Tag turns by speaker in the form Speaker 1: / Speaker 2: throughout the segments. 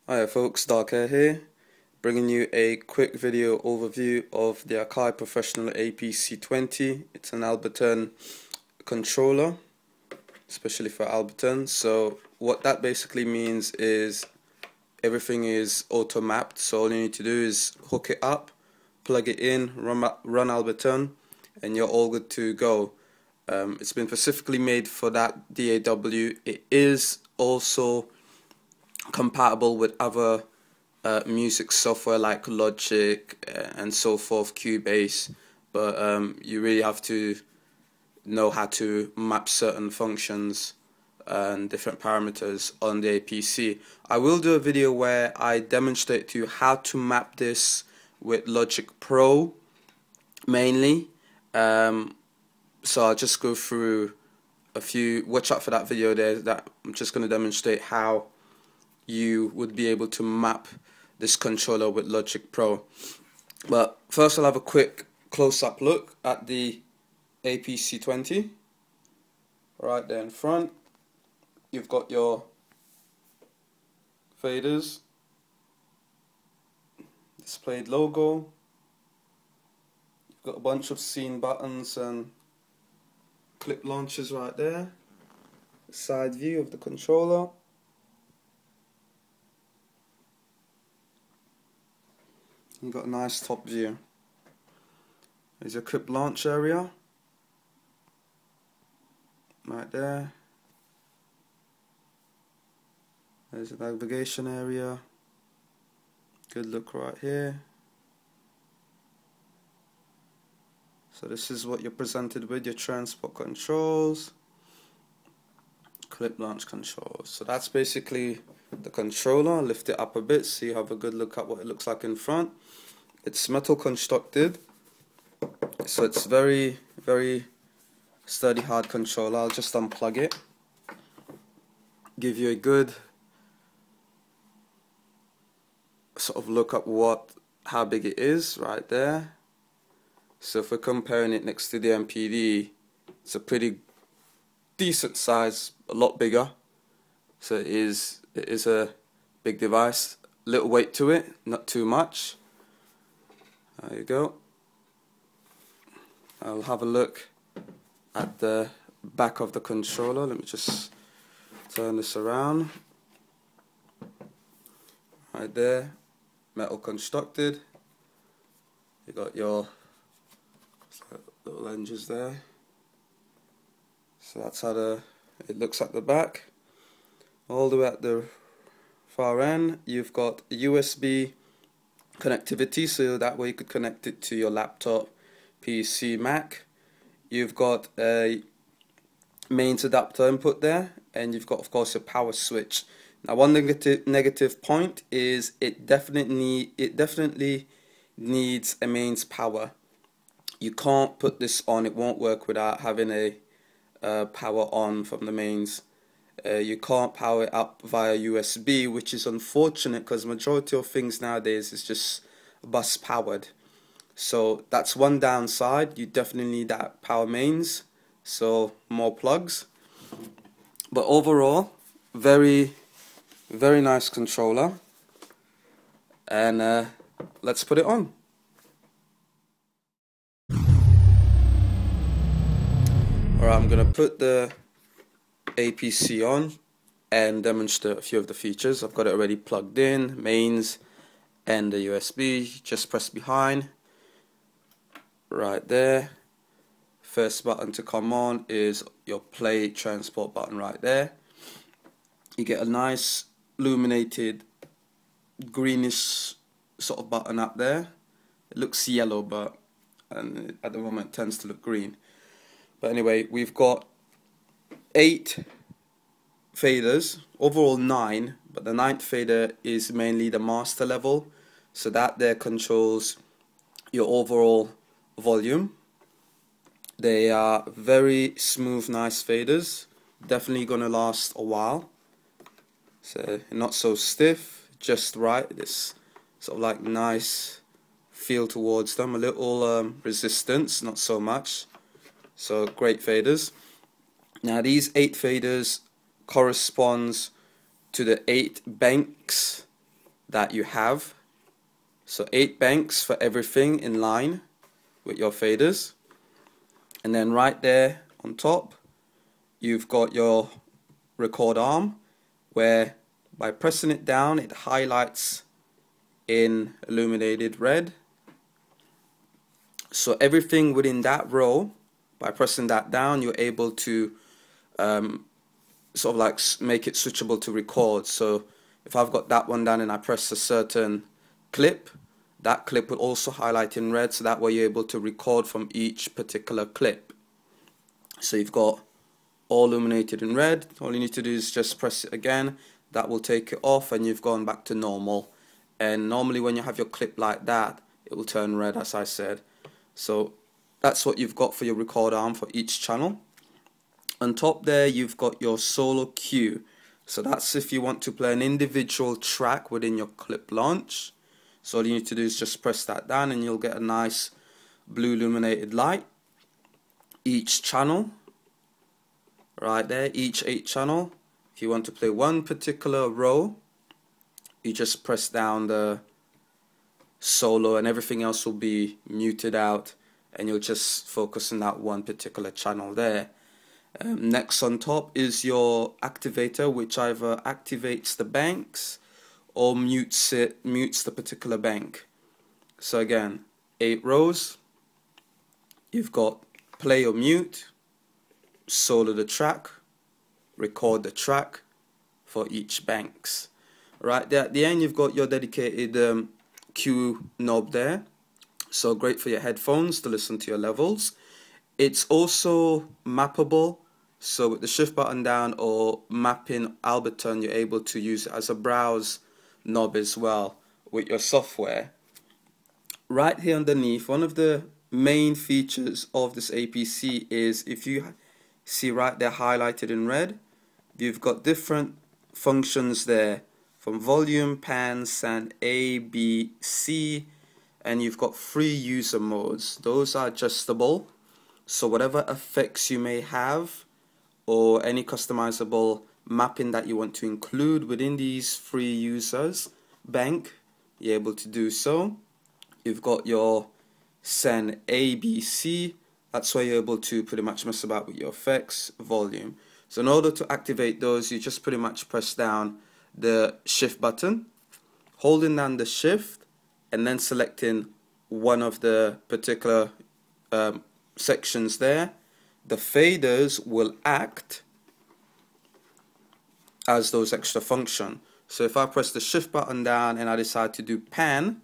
Speaker 1: Hiya folks, Dark Hair here, bringing you a quick video overview of the Akai Professional APC 20. It's an Ableton controller, especially for Ableton. So what that basically means is everything is auto mapped, so all you need to do is hook it up, plug it in, run Ableton, and you're all good to go. It's been specifically made for that DAW. It is also compatible with other music software like Logic and so forth, Cubase, but you really have to know how to map certain functions and different parameters on the APC. I will do a video where I demonstrate to you how to map this with Logic Pro mainly, so I'll just go through a few. Watch out for that video there. That I'm just going to demonstrate how you would be able to map this controller with Logic Pro. But first I'll have a quick close-up look at the APC 20. Right there in front, you've got your faders, displayed logo, you've got a bunch of scene buttons and clip launchers right there, side view of the controller. You've got a nice top view. There's your clip launch area right there. There's a navigation area. Good look right here. So this is what you're presented with, your transport controls, clip launch controls. So that's basically the controller. I'll lift it up a bit so you have a good look at what it looks like in front. It's metal constructed, so it's very sturdy, hard controller. I'll just unplug it, give you a good sort of look at how big it is right there. So if we're comparing it next to the MPD, it's a pretty decent size, a lot bigger. So it is a big device. Little weight to it, not too much. There you go. I'll have a look at the back of the controller. Let me just turn this around. Right there, metal constructed. You got your little hinges there. So that's how it looks at the back. All the way at the far end, you've got a USB connectivity, so that way you could connect it to your laptop, PC, Mac. You've got a mains adapter input there, and you've got, of course, a power switch. Now, one negative point is it definitely needs a mains power. You can't put this on; it won't work without having a power on from the mains. You can't power it up via USB, which is unfortunate because majority of things nowadays is just bus powered. So that's one downside. You definitely need that power mains, so more plugs. But overall, very nice controller, and let's put it on. Alright, I'm gonna put the APC on and demonstrate a few of the features. I've got it already plugged in, mains and the USB. Just press behind right there. First button to come on is your play transport button right there. You get a nice illuminated greenish sort of button up there. It looks yellow, but at the moment it tends to look green. But anyway, we've got 8 faders, overall 9, but the 9th fader is mainly the master level, so that there controls your overall volume. They are very smooth, nice faders, definitely gonna last a while. So not so stiff, just right. This sort of like nice feel towards them, a little resistance, not so much. So great faders. Now these 8 faders corresponds to the 8 banks that you have. So 8 banks for everything in line with your faders. And then right there on top, you've got your record arm, where by pressing it down, it highlights in illuminated red. So everything within that row, by pressing that down, you're able to sort of like make it switchable to record. So if I've got that one down and I press a certain clip, that clip will also highlight in red, so that way you're able to record from each particular clip. So you've got all illuminated in red. All you need to do is just press it again. That will take it off and you've gone back to normal. And normally when you have your clip like that, it will turn red, as I said. So that's what you've got for your record arm for each channel. On top there, you've got your solo cue. So that's if you want to play an individual track within your clip launch. So all you need to do is just press that down and you'll get a nice blue illuminated light. Each channel, right there, each 8 channel. If you want to play one particular row, you just press down the solo and everything else will be muted out and you'll just focus on that one particular channel there. Next on top is your activator, which either activates the banks or mutes the particular bank. So again, 8 rows. You've got play or mute, solo the track, record the track for each banks. Right there at the end, you've got your dedicated cue knob there. So great for your headphones to listen to your levels. It's also mappable. So with the shift button down or mapping Ableton, you're able to use it as a browse knob as well with your software. Right here underneath, one of the main features of this APC is, if you see right there highlighted in red, you've got different functions there, from volume, pans, and APC, and you've got 3 user modes. Those are adjustable, so whatever effects you may have or any customizable mapping that you want to include within these 3 users bank, you're able to do so. You've got your send APC, that's where you're able to pretty much mess about with your effects, volume. So in order to activate those, you just pretty much press down the shift button, holding down the shift and then selecting one of the particular sections there. The faders will act as those extra function. So if I press the shift button down and I decide to do pan,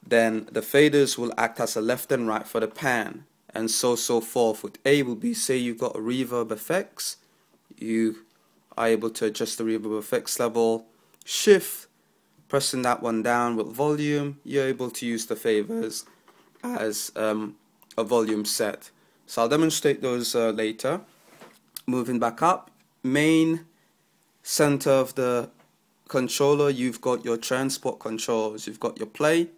Speaker 1: then the faders will act as a left and right for the pan, and so forth. With A will be, say you've got a reverb effects, you are able to adjust the reverb effects level. Shift, pressing that one down with volume, you're able to use the faders as a volume set. So I'll demonstrate those later. Moving back up, main center of the controller, you've got your transport controls. You've got your play,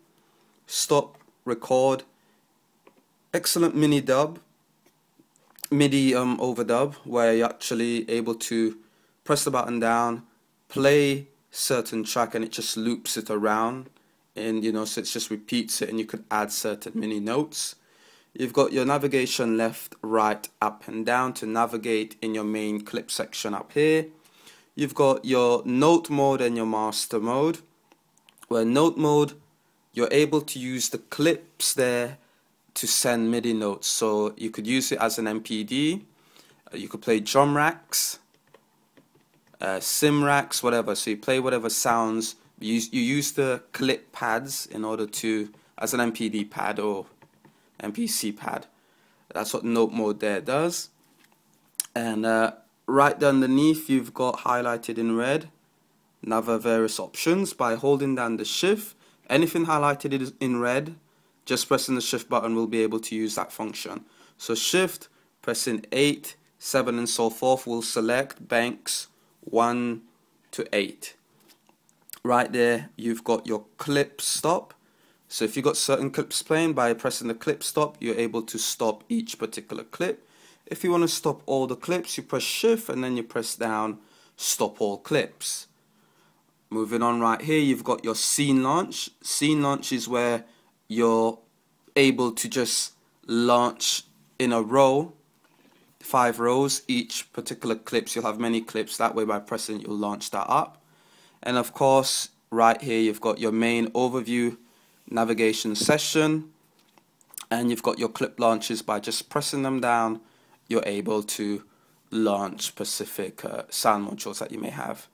Speaker 1: stop, record, excellent MIDI overdub, where you're actually able to press the button down, play certain track, and it just loops it around, and so it just repeats it, and you could add certain MIDI notes. You've got your navigation left, right, up and down to navigate in your main clip section up here. You've got your note mode and your master mode, where note mode, you're able to use the clips there to send MIDI notes. So you could use it as an MPD, you could play drum racks, sim racks, whatever. So you play whatever sounds, you use the clip pads in order to, as an MPD pad or MPC pad. That's what note mode there does. And right underneath, you've got highlighted in red another various options. By holding down the shift, anything highlighted in red, just pressing the shift button will be able to use that function. So shift, pressing 8, 7 and so forth will select banks 1 to 8. Right there you've got your clip stop. So if you've got certain clips playing, by pressing the clip stop, you're able to stop each particular clip. If you want to stop all the clips, you press shift and then you press down stop all clips. Moving on, right here you've got your scene launch. Scene launch is where you're able to just launch in a row, 5 rows. Each particular clips, you'll have many clips. That way by pressing you'll launch that up. And of course right here you've got your main overview navigation session, and you've got your clip launches. By just pressing them down you're able to launch specific sound modules that you may have.